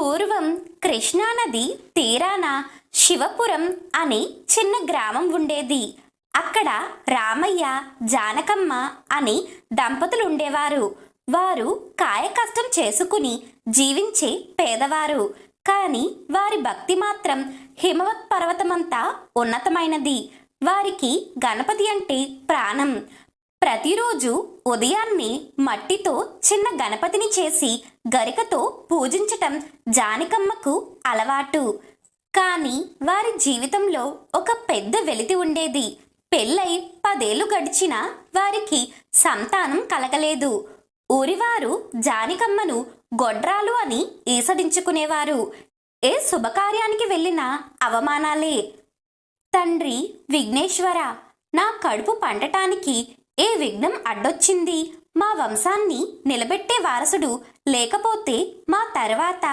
పూర్వం కృష్ణానది తీరాన శివపురం అనే చిన్న గ్రామం ఉండేది. అక్కడ రామయ్య, జానకమ్మ అనే దంపతులు ఉండేవారు. వారు కాయకష్టం చేసుకుని జీవించే పేదవారు. కానీ వారి భక్తి మాత్రం హిమవత్ పర్వతమంతా ఉన్నతమైనది. వారికి గణపతి అంటే ప్రాణం. ప్రతిరోజు ఉదయాన్నే మట్టితో చిన్న గణపతిని చేసి గరికతో పూజించటం జానకమ్మకు అలవాటు. కానీ వారి జీవితంలో ఒక పెద్ద వెలితి ఉండేది. పెళ్ళై 10 ఏళ్లు గడిచినా వారికి సంతానం కలగలేదు. ఊరివారు జానకమ్మను గొడ్రాలు అని ఈసడించుకునేవారు. ఏ శుభకార్యానికి వెళ్ళినా అవమానాలే. తండ్రి విఘ్నేశ్వర, నా కడుపు పండటానికి ఏ విఘ్నం అడ్డొచ్చింది? మా వంశాన్ని నిలబెట్టే వారసుడు లేకపోతే మా తర్వాత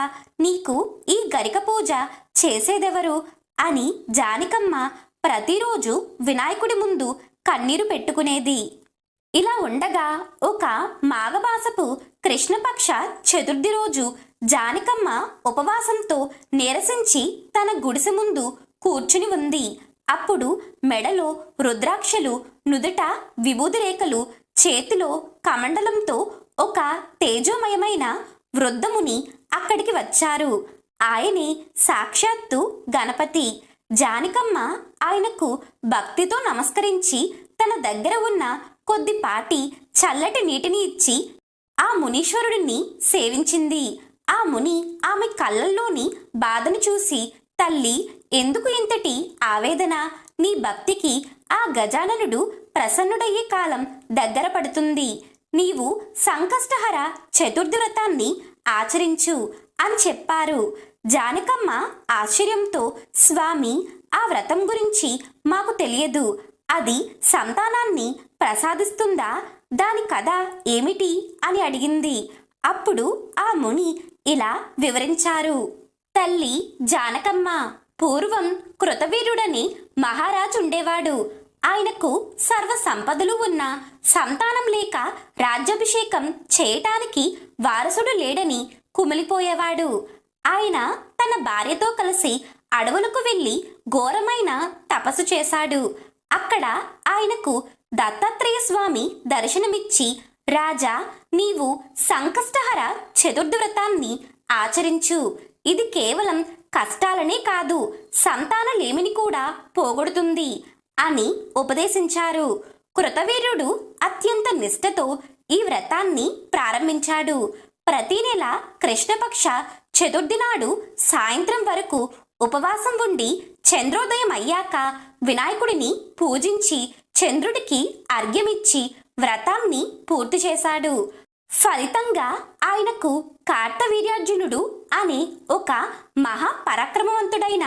నీకు ఈ గరిక పూజ చేసేదెవరు అని జానకమ్మ ప్రతిరోజు వినాయకుడి ముందు కన్నీరు పెట్టుకునేది. ఇలా ఉండగా ఒక మాఘమాసపు కృష్ణపక్ష చతుర్థి రోజు జానకమ్మ ఉపవాసంతో నీరసించి తన గుడిసె ముందు కూర్చుని ఉంది. అప్పుడు మెడలో రుద్రాక్షలు, నుదుట విభూది రేఖలు, చేతిలో కమండలంతో ఒక తేజోమయమైన వృద్ధముని అక్కడికి వచ్చారు. ఆయనే సాక్షాత్తు గణపతి. జానకమ్మ ఆయనకు భక్తితో నమస్కరించి తన దగ్గర ఉన్న కొద్దిపాటి చల్లటి నీటిని ఇచ్చి ఆ మునీశ్వరుడిని సేవించింది. ఆ ముని ఆమె కళ్ళల్లోని బాధను చూసి, తల్లి, ఎందుకు ఇంతటి ఆవేదన? నీ భక్తికి ఆ గజాననుడు ప్రసన్నుడయ్యే కాలం దగ్గర పడుతుంది. నీవు సంకష్టహర చతుర్థి వ్రతాన్ని ఆచరించు అని చెప్పారు. జానకమ్మ ఆశ్చర్యంతో, స్వామి, ఆ వ్రతం గురించి మాకు తెలియదు. అది సంతానాన్ని ప్రసాదిస్తుందా? దాని కథ ఏమిటి అని అడిగింది. అప్పుడు ఆ ముని ఇలా వివరించారు. తల్లి జానకమ్మ, పూర్వం కృతవీర్యుడని మహారాజు ఉండేవాడు. ఆయనకు సర్వ సంపదలు ఉన్న సంతానం లేక రాజ్యాభిషేకం చేయటానికి వారసుడు లేడని కుమిలిపోయేవాడు. ఆయన తన భార్యతో కలిసి అడవులకు వెళ్లి ఘోరమైన తపస్సు చేశాడు. అక్కడ ఆయనకు దత్తాత్రేయ స్వామి దర్శనమిచ్చి, రాజా, నీవు సంకష్టహర చతుర్థి వ్రతాన్ని ఆచరించు. ఇది కేవలం కష్టాలనే కాదు, సంతానలేమిని కూడా పోగొడుతుంది అని ఉపదేశించారు. కృతవీర్యుడు అత్యంత నిష్ఠతో ఈ వ్రతాన్ని ప్రారంభించాడు. ప్రతి నెల కృష్ణపక్ష చతుర్థి నాడు సాయంత్రం వరకు ఉపవాసం ఉండి చంద్రోదయం అయ్యాక వినాయకుడిని పూజించి చంద్రుడికి అర్ఘ్యమిచ్చి వ్రతాన్ని పూర్తి చేశాడు. ఫలితంగా ఆయనకు కార్తవీర్యార్జునుడు అనే ఒక మహాపరాక్రమవంతుడైన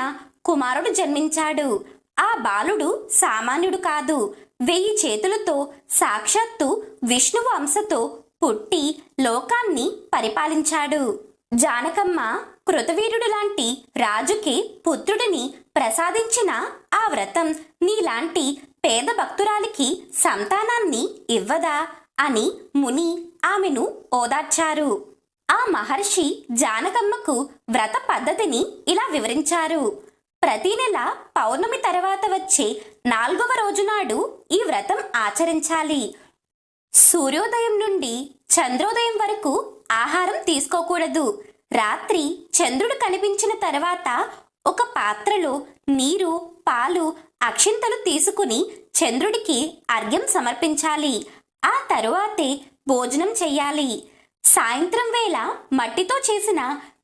కుమారుడు జన్మించాడు. ఆ బాలుడు సామాన్యుడు కాదు. 1000 చేతులతో సాక్షాత్తు విష్ణువు అంశతో పుట్టి లోకాన్ని పరిపాలించాడు. జానకమ్మ కృతవీర్యుడు లాంటి రాజుకి పుత్రుడిని ప్రసాదించిన ఆ వ్రతం నీలాంటి పేద భక్తురాలికి సంతానాన్ని ఇవ్వదా అని ముని ఆమెను ఓదార్చారు. ఆ మహర్షి జానకమ్మకు వ్రత పద్ధతిని ఇలా వివరించారు. ప్రతి నెల పౌర్ణమి తర్వాత వచ్చే 4వ రోజు నాడు ఈ వ్రతం ఆచరించాలి. సూర్యోదయం నుండి చంద్రోదయం వరకు ఆహారం తీసుకోకూడదు. రాత్రి చంద్రుడు కనిపించిన తర్వాత ఒక పాత్రలో నీరు, పాలు, అక్షింతలు తీసుకుని చంద్రుడికి అర్ఘ్యం సమర్పించాలి. ఆ తరువాతే భోజనం చెయ్యాలి. సాయంత్రం వేళ మట్టితో చేసిన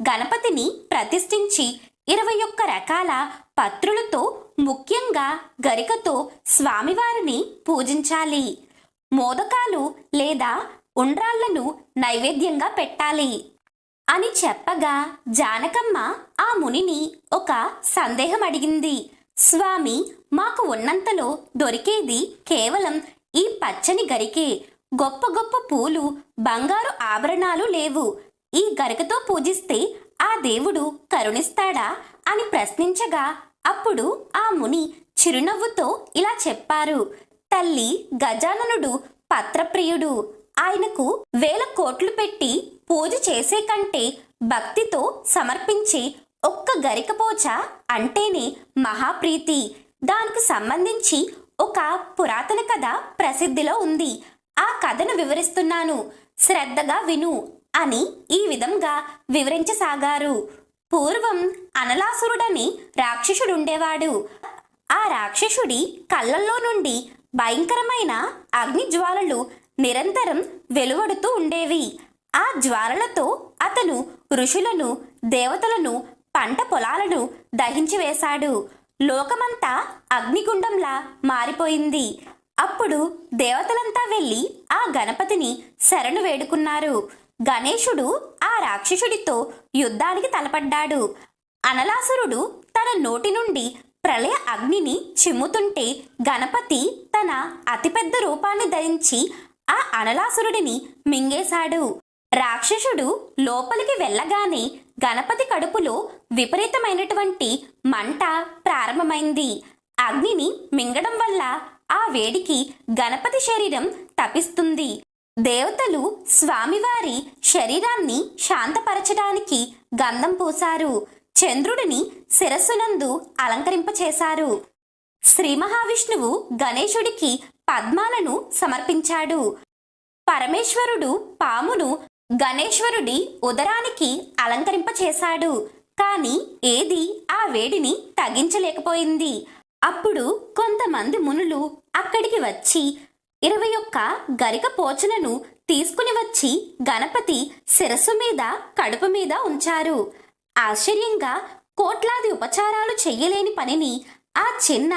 గణపతిని ప్రతిష్ఠించి 21 రకాల పత్రులతో, ముఖ్యంగా గరికతో స్వామివారిని పూజించాలి. మోదకాలు లేదా ఉండ్రాళ్లను నైవేద్యంగా పెట్టాలి అని చెప్పగా జానకమ్మ ఆ మునిని ఒక సందేహం అడిగింది. స్వామి, మాకు ఉన్నంతలో దొరికేది కేవలం ఈ పచ్చని గరికే. గొప్ప గొప్ప పూలు, బంగారు ఆభరణాలు లేవు. ఈ గరికతో పూజిస్తే ఆ దేవుడు కరుణిస్తాడా అని ప్రశ్నించగా అప్పుడు ఆ ముని చిరునవ్వుతో ఇలా చెప్పారు. తల్లి, గజాననుడు పత్రప్రియుడు. ఆయనకు 1000 కోట్లు పెట్టి పూజ చేసే కంటే భక్తితో సమర్పించే ఒక్క గరికపోచ అంటేనే మహాప్రీతి. దానికి సంబంధించి ఒక పురాతన కథ ప్రసిద్ధిలో ఉంది. ఆ కథను వివరిస్తున్నాను, శ్రద్ధగా విను అని ఈ విధంగా వివరించసాగారు. పూర్వం అనలాసురుడని రాక్షసుడుండేవాడు. ఆ రాక్షసుడి కళ్ళల్లో నుండి భయంకరమైన అగ్ని జ్వాలలు నిరంతరం వెలువడుతూ ఉండేవి. ఆ జ్వాలలతో అతను ఋషులను, దేవతలను, పంట పొలాలను దహించి వేశాడు. లోకమంతా అగ్నిగుండంలా మారిపోయింది. అప్పుడు దేవతలంతా వెళ్ళి ఆ గణపతిని శరణు వేడుకున్నారు. గణేశుడు ఆ రాక్షసుడితో యుద్ధానికి తలపడ్డాడు. అనలాసురుడు తన నోటి నుండి ప్రళయ అగ్నిని చిమ్ముతుంటే గణపతి తన అతిపెద్ద రూపాన్ని ధరించి ఆ అనలాసురుడిని మింగేశాడు. రాక్షసుడు లోపలికి వెళ్ళగానే గణపతి కడుపులో విపరీతమైనటువంటి మంట ప్రారంభమైంది. అగ్నిని మింగడం వల్ల ఆ వేడికి గణపతి శరీరం తపిస్తుంది. దేవతలు స్వామివారి శరీరాన్ని శాంతపరచడానికి గంధం పూశారు. చంద్రుడిని శిరస్సునందు అలంకరింపచేశారు. శ్రీ మహావిష్ణువు గణేశుడికి పద్మాలను సమర్పించాడు. పరమేశ్వరుడు పామును గణేశ్వరుడి ఉదరానికి అలంకరింపచేశాడు. కాని ఏది ఆ వేడిని తగ్గించలేకపోయింది. అప్పుడు కొంతమంది మునులు అక్కడికి వచ్చి 21 గరిక పోచలను తీసుకుని వచ్చి గణపతి శిరస్సు మీద, కడుపు మీద ఉంచారు. ఆశ్చర్యంగా కోట్లాది ఉపచారాలు చెయ్యలేని పనిని ఆ చిన్న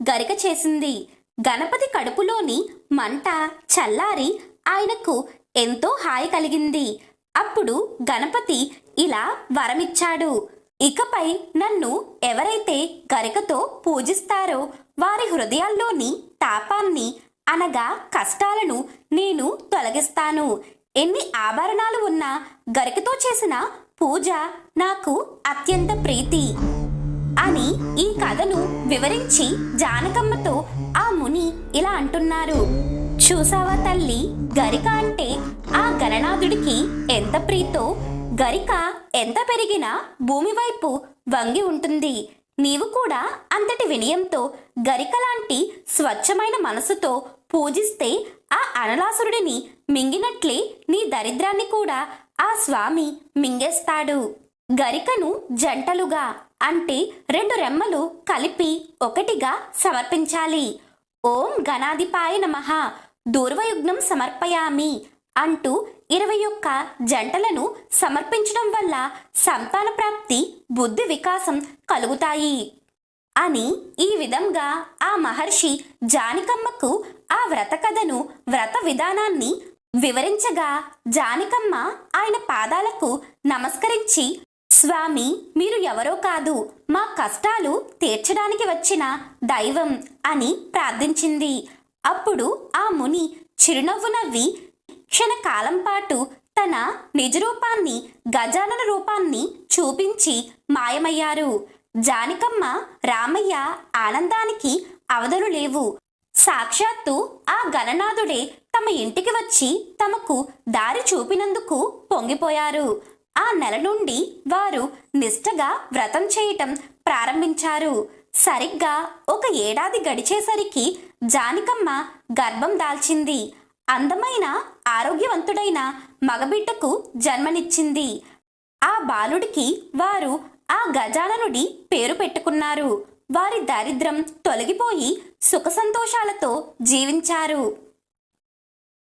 గరిక చేసింది. గణపతి కడుపులోని మంట చల్లారి ఆయనకు ఎంతో హాయి కలిగింది. అప్పుడు గణపతి ఇలా వరమిచ్చాడు, ఇకపై నన్ను ఎవరైతే గరికతో పూజిస్తారో వారి హృదయాల్లోని తాపాన్ని అనగా కష్టాలను నేను తొలగిస్తాను. ఎన్ని ఆభరణాలు ఉన్నా గరికతో చేసిన పూజ నాకు అత్యంత ప్రీతి అని ఈ కథను వివరించి జానకమ్మతో ఆ ముని ఇలా అంటున్నారు. చూసావా తల్లి, గరిక అంటే ఆ గణనాథుడికి ఎంత ప్రీతో. గరిక ఎంత పెరిగినా భూమి వైపు వంగి ఉంటుంది. నీవు కూడా అంతటి వినయంతో గరిక లాంటి స్వచ్ఛమైన మనసుతో పూజిస్తే ఆ అనలాసురుడిని మింగినట్లే నీ దరిద్రాన్ని కూడా ఆ స్వామి మింగేస్తాడు. గరికను జంటలుగా అంటే 2 రెమ్మలు కలిపి ఒకటిగా సమర్పించాలి. ఓం గణాధిపాయ నమః దూర్వయుగ్నం సమర్పయామి అంటూ 21 జంటలను సమర్పించడం వల్ల సంతాన ప్రాప్తి, బుద్ధి వికాసం కలుగుతాయి అని ఈ విధంగా ఆ మహర్షి జానకమ్మకు ఆ వ్రత కథను, వ్రత విధానాన్ని వివరించగా జానకమ్మ ఆయన పాదాలకు నమస్కరించి, స్వామి, మీరు ఎవరో కాదు, మా కష్టాలు తీర్చడానికి వచ్చిన దైవం అని ప్రార్థించింది. అప్పుడు ఆ ముని చిరునవ్వు నవ్వి క్షణకాలం పాటు తన నిజరూపాన్ని, గజానన రూపాన్ని చూపించి మాయమయ్యారు. జానకమ్మ, రామయ్య ఆనందానికి అవధులు లేవు. సాక్షాత్తు ఆ గణనాథుడే తమ ఇంటికి వచ్చి తమకు దారి చూపినందుకు పొంగిపోయారు. ఆ నెల నుండి వారు నిష్ఠగా వ్రతం చేయటం ప్రారంభించారు. సరిగ్గా 1 ఏడాది గడిచేసరికి జానకమ్మ గర్భం దాల్చింది. అందమైన, ఆరోగ్యవంతుడైన మగబిడ్డకు జన్మనిచ్చింది. ఆ బాలుడికి వారు ఆ గజాననుడి పేరు పెట్టుకున్నారు. వారి దారిద్ర్యం తొలగిపోయి సుఖ సంతోషాలతో జీవించారు.